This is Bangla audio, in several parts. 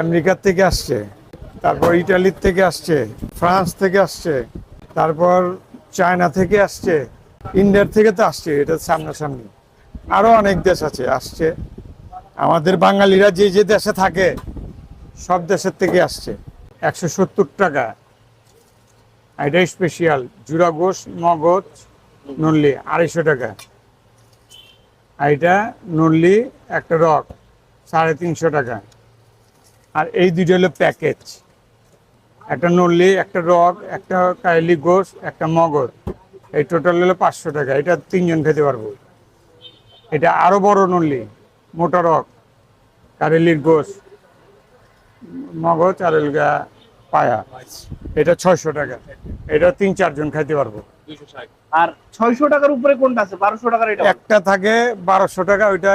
আমেরিকার থেকে আসছে, তারপর ইটালির থেকে আসছে, ফ্রান্স থেকে আসছে, তারপর চায়না থেকে আসছে, ইন্ডিয়ার থেকে তো আসছে, এটা সামনাসামনি। আরও অনেক দেশ আছে আসছে। আমাদের বাঙালিরা যে যে দেশে থাকে সব দেশের থেকে আসছে। 170 টাকা। এটা স্পেশাল জুরা গোশ মগজ নল্লি 250 টাকা। এটা নল্লি একটা রক 350 টাকা। আর এই দুটো হলো প্যাকেজ, একটা নল্লি, একটা রক, একটা কাইলি গোশ, একটা মগজ। এই টোটাল হলো 500 টাকা। এটা 3 জন খেতে পারবো। এটা আরো বড় নল্লি, মোটা রক, কারেলির গোশ, মগজ আর পায়া। এটা 600 টাকা। এটা 3-4 জন খাইতে পারবো। আর 600 টাকার উপরে কোনটা আছে? 1200 টাকার এটা একটা থাকে 1200 টাকা, ওইটা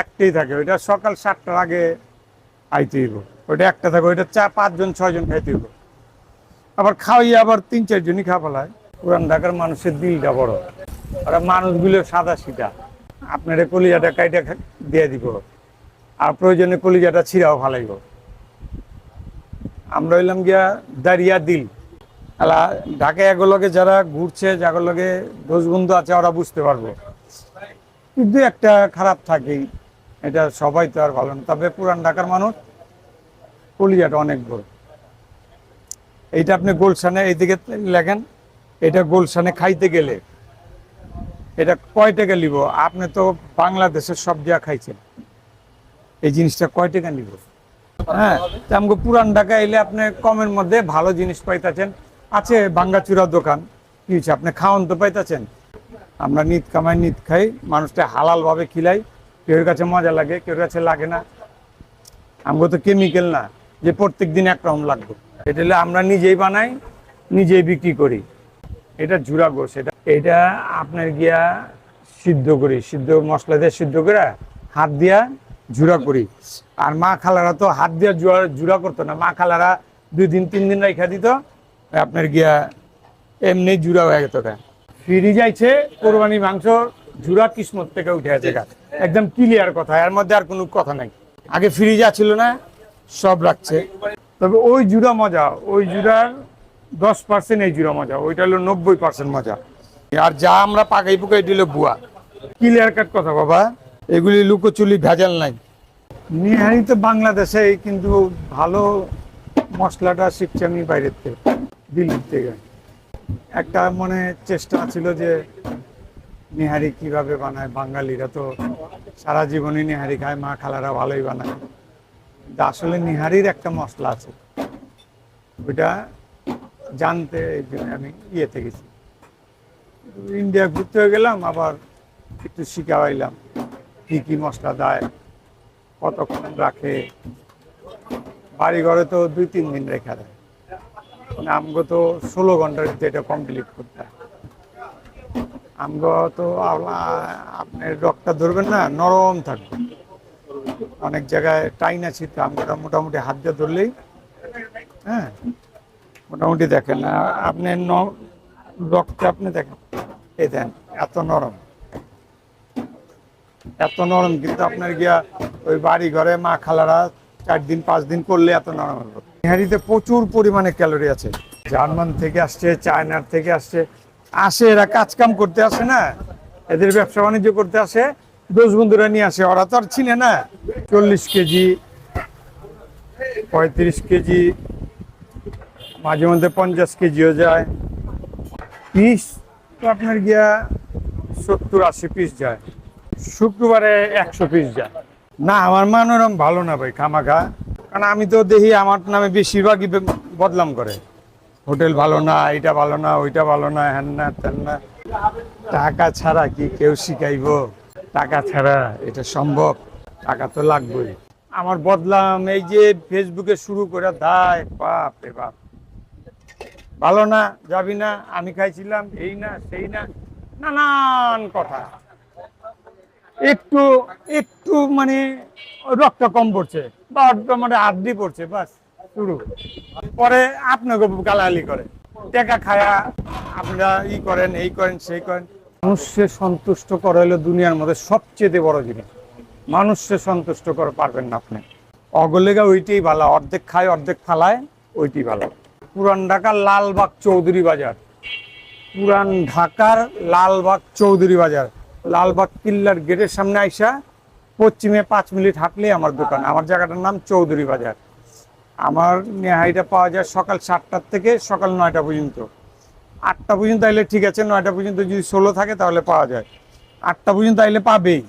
একটাই থাকে, ওইটা সকাল 7টার আগে আইতে হইব। ওইটা একটা থাকে, ওইটা 4-5 জন 6 জন খাইতে হইব। আবার খাওয়াই আবার 3-4 জনই খাওয়া ফেলায়। পুরান ঢাকার মানুষের দিলটা বড়, ওরা মানুষগুলো সাদা সিধা। আপনার কলিজাটা কাইটা দিয়ে দিব, আর প্রয়োজনে কলিজাটা ছিঁড়াও ফালাইব। আমরা হইলাম গিয়া দাঁড়িয়া দিল আলা। ঢাকায় এগুলোকে যারা ঘুরছে, যাগুলোকে দোষ বন্ধু আছে, ওরা বুঝতে পারবো। কিন্তু একটা খারাপ থাকেই, এটা সবাই তো আর ভালো না। তবে পুরান ঢাকার মানুষ কলিজাটা অনেক বড়। এইটা আপনি গোলশানে এইদিকে লেখেন, এটা গোলশানে খাইতে গেলে এটা কয় টাকা নিব? আপনি তো বাংলাদেশের সব জায়গা খাইছেন, এই জিনিসটা কয় টাকা নিব? হ্যাঁ, আমাকে পুরান ঢাকা এলে আপনি কমের মধ্যে ভালো জিনিস পাইতেছেন। আছে ভাঙ্গাচুরা দোকান, কি হচ্ছে, আপনি খাওয়ান তো পাইতেছেন। আমরা নিত কামাই নিত খাই, মানুষটা হালাল ভাবে খিলাই। কেউর কাছে মজা লাগে, কেউর কাছে লাগে না। আমাকে তো কেমিক্যাল না যে প্রত্যেক দিন একরকম লাগবে। এটা হলে আমরা নিজেই বানাই, নিজেই বিক্রি করি। এটা জুরা গোশ। এটা আপনার গিয়া সিদ্ধ করি, সিদ্ধ মশলা দিয়ে সিদ্ধ করে হাত দিয়া জুড়া করি। আর মা খালারা তো হাত দিয়া জুড়া করতো না, মা খালারা 2 দিন 3 দিন রেখা দিত, আপনার গিয়া এমনি জুড়া হয়ে যেত। ফ্রিজ আইছে কোরবানি মাংস জুড়া কিসমত থেকে উঠে আছে, একদম ক্লিয়ার কথা, এর মধ্যে আর কোনো কথা নাই। আগে ফ্রিজ আছিল না, সব রাখছে। তবে ওই জুড়া মজা, ওই জুড়ার 10% এই জুড়া মজা, ওইটা হলো 90% মজা। আর যা আমরা পাকাই পুকাই দিল বুয়া। ক্লিয়ার কাট কথা বাবা, এগুলি লুকোচুলি ভেজাল নাই। নিহারি তো বাংলাদেশে, কিন্তু ভালো মশলাটা শিখছি আমি বাইরের থেকে, দিল্লির থেকে। একটা মনে চেষ্টা ছিল যে নিহারি কিভাবে বানায়। বাঙালিরা তো সারা জীবনই নিহারি খায়, মা খালারা ভালোই বানায়। কিন্তু আসলে নিহারির একটা মশলা আছে, ওইটা জানতে আমি ইয়েতে গেছি, ইন্ডিয়া ঘুরতে গেলাম, আবার একটু শিখাইলাম কি কি মশলা দেয়, কতক্ষণ রাখে। বাড়ি ঘরে তো 2-3 দিন রেখা দেয়, মানে আমগো তো 16 ঘন্টার ভিতরে এটা কমপ্লিট করতে হয়। আমগো তো আপনার রক্তটা ধরবেন না, নরম থাকবে। অনেক জায়গায় টাইন আছে তো, আমরা মোটামুটি হাত দিয়ে ধরলেই, হ্যাঁ মোটামুটি দেখেন আপনি রক্ত, আপনি দেখেন এই দেন এত নরম, এত নরম। কিন্তু আপনার গিয়া ওই বাড়ি ঘরে মা খালারা 4 দিন 5 দিন করলে এত নরম হবে। নিহারিতে প্রচুর পরিমাণে ক্যালোরি আছে। জার্মান থেকে আসছে, চায়নার থেকে আসছে, এরা কাজ কাম করতে আসে না, এদের ব্যবসা বাণিজ্য করতে আসে, দোষ বন্ধুরা নিয়ে আসে। ওরা তো আর চিনে না। 40 কেজি, 35 কেজি, মাঝে মধ্যে 50 কেজিও যায়। পিস তো আপনার গিয়া 70-80 পিস যায়, শুক্রবারে 100 পিস যায়। না, আমার মানোরম ভালো না ভাই, খামাখা। কারণ আমি তো দেখি আমার নামে বেশিরভাগই বদনাম করে, হোটেল ভালো না, এটা ভালো না, ওইটা ভালো না, হ্যান না তেন না। টাকা ছাড়া কি কেউ শিখাইব? টাকা ছাড়া এটা সম্ভব? টাকা তো লাগবেই। আমার বদলাম এই যে ফেসবুকে শুরু করে দেয়, বাপ রে বাপ। ভালো না, যাবি না, আমি খাইছিলাম, এই না সেই না, নানান কথা। একটু একটু মানে রক্ত কম পড়ছে বা মানে হাড্ডি পড়ছে, বাস শুরু। পরে আপনাকে গালাগালি করে, টাকা খায়া আপনারা ই করেন, এই করেন, সেই করেন। মানুষকে সন্তুষ্ট করা হলো দুনিয়ার মধ্যে সবচেয়ে বড় জিনিস। মানুষকে সন্তুষ্ট করে পারবেন না আপনি, অগলেগা ওইটাই ভালো, অর্ধেক খায় অর্ধেক ফালায়, ওইটাই ভালো। পুরান ঢাকার লালবাগ চৌধুরী বাজার, পুরান ঢাকার লালবাগ চৌধুরী বাজার, লালবাগ কিল্লার গেটের সামনে আইসা পশ্চিমে 5 মিনিট হাঁটলেই আমার দোকান। আমার জায়গাটার নাম চৌধুরী বাজার। আমার নেহাইটা পাওয়া যায় সকাল 7টার থেকে সকাল 9টা পর্যন্ত। 8টা পর্যন্ত আইলে ঠিক আছে, 9টা পর্যন্ত যদি 16 থাকে তাহলে পাওয়া যায়, 8টা পর্যন্ত আইলে পাবেই।